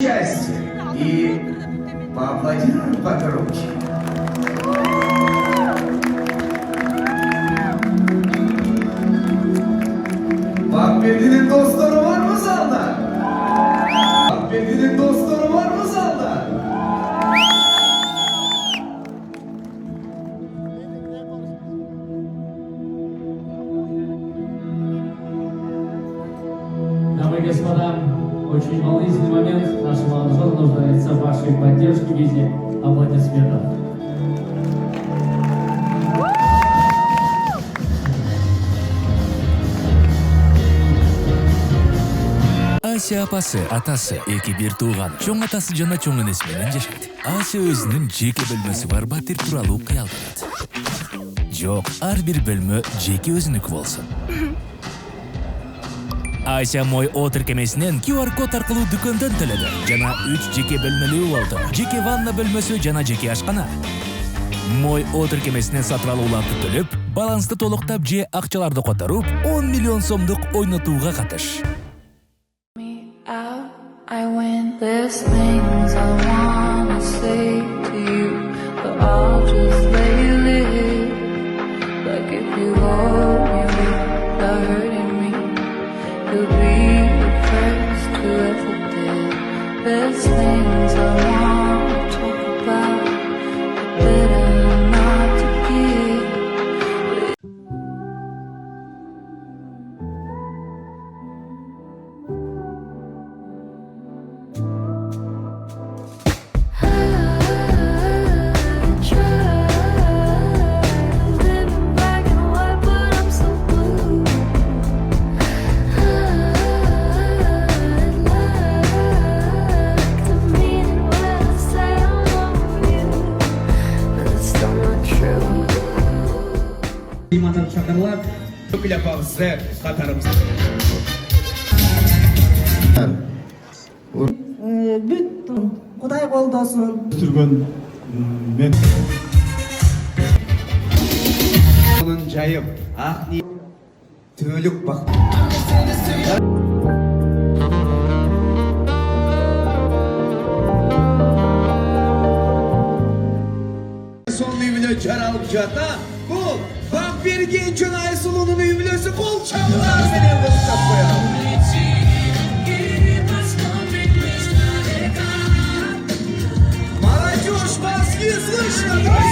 Счастье. И поаплодируем погромче. Vakfedi'nin dostları var mı zalda? Vakfedi'nin dostları var mı zalda? Дамы и господа, очень волнительный момент. Наш молодежь нуждается в вашей поддержке в виде аплодисментов. Ася апасы, атасы, эки бир тууган, чоң атасы жана чоң энеси менен жашайт. Ася өзүнүн жеке бөлмөсү бар батир тууралуу кыялданат. Жок, ар бир бөлмө жеке өзүнүкү болсун. Ася мой о тиркемесинен QR код аркылуу дүкөндөн төлөдү. Жана 3 жеке бөлмөлүү болду. Жеке ванна бөлмөсү жана жеке ашкана. Мой о тиркемесинен сатып алууларды төлөп, балансты толуктап же акчаларды которуп, 10 миллион сомдук ойнотууга катыш. I win. There's things I wanna say to you, but I'll just let you live. Like if you hold me without hurting me, you'll be the first to ever did. There's things I wanna talk about, but better not to give. Кыйматтан чакырылат. Бүкіл апамызды қатарымыз. Бүт Құдай қолдасын. Түрген мен Onun жайып, ақ ниет, түлік бақ. Son üyümünü çaralып жата, бұл Vampir Gençön Aysulunun üyümlüsü kol çalılar seni yıldızlıkta koyalım. Молодежь, вас не слышно!